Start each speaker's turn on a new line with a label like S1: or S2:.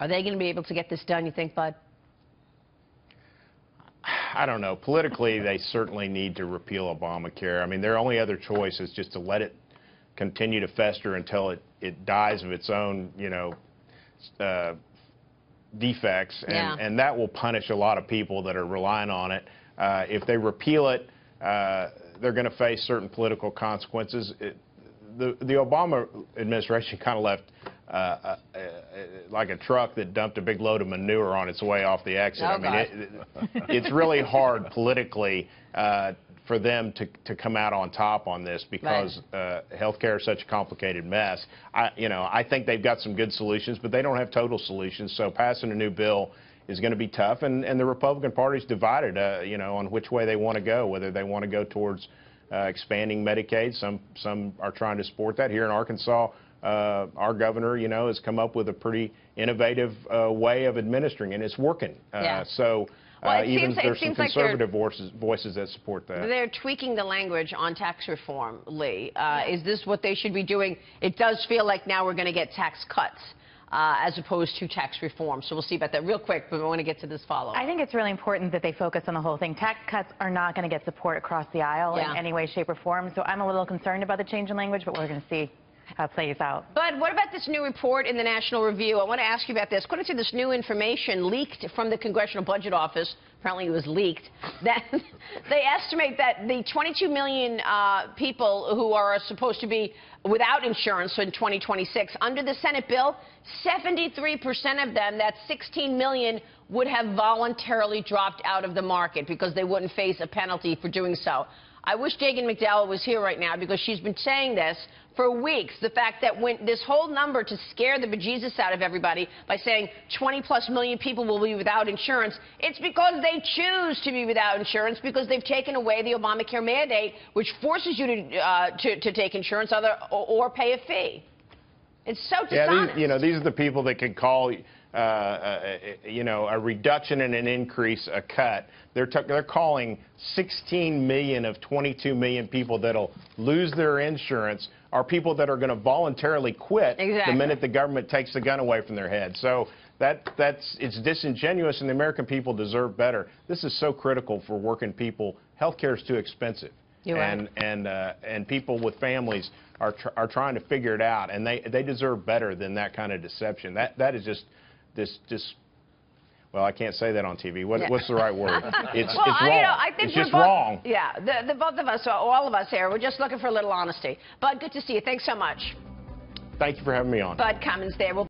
S1: Are they going to be able to get this done, you think, Bud?
S2: I don't know. Politically, they certainly need to repeal Obamacare. I mean, their only other choice is just to let it continue to fester until it dies of its own, defects, and that will punish a lot of people that are relying on it. If they repeal it, they're going to face certain political consequences. The Obama administration kind of left like a truck that dumped a big load of manure on its way off the exit.
S1: Oh,
S2: I mean, it's really hard politically for them to come out on top on this because healthcare is such a complicated mess. I think they've got some good solutions, but they don't have total solutions. So passing a new bill is going to be tough, and the Republican Party's divided, on which way they want to go, whether they want to go towards expanding Medicaid. Some are trying to support that. Here in Arkansas, our governor, has come up with a pretty innovative way of administering, and it's working. Even there's some conservative voices that support that.
S1: They're tweaking the language on tax reform, Lee. Is this what they should be doing? It does feel like now we're going to get tax cuts as opposed to tax reform. So we'll see about that real quick, but we want to get to this follow-up.
S3: I think it's really important that they focus on the whole thing. Tax cuts are not going to get support across the aisle in any way, shape, or form. So I'm a little concerned about the change in language, but we're going to see how it plays out.
S1: But what about this new report in the National Review? I want to ask you about this. According to this new information leaked from the Congressional Budget Office, apparently it was leaked, that they estimate that the 22 million people who are supposed to be without insurance in 2026, under the Senate bill, 73% of them, that's 16 million, would have voluntarily dropped out of the market because they wouldn't face a penalty for doing so. I wish Dagan McDowell was here right now because she's been saying this for weeks, the fact that when this whole number to scare the bejesus out of everybody by saying 20+ million people will be without insurance, it's because they choose to be without insurance because they've taken away the Obamacare mandate, which forces you to take insurance or pay a fee. It's so dishonest.
S2: Yeah, these are the people that can call a reduction and an increase a cut. They're calling 16 million of 22 million people that'll lose their insurance are people that are going to voluntarily quit the minute the government takes the gun away from their head. So it's disingenuous, and the American people deserve better. This is so critical for working people. Healthcare is too expensive. And people with families are trying to figure it out, and they deserve better than that kind of deception. That is just well, I can't say that on TV. What's the right word? It's wrong.
S1: I think
S2: it's just wrong.
S1: Yeah, the both of us, all of us here, we're just looking for a little honesty. Bud, good to see you. Thanks so much.
S2: Thank you for having me on.
S1: Bud Cummins there.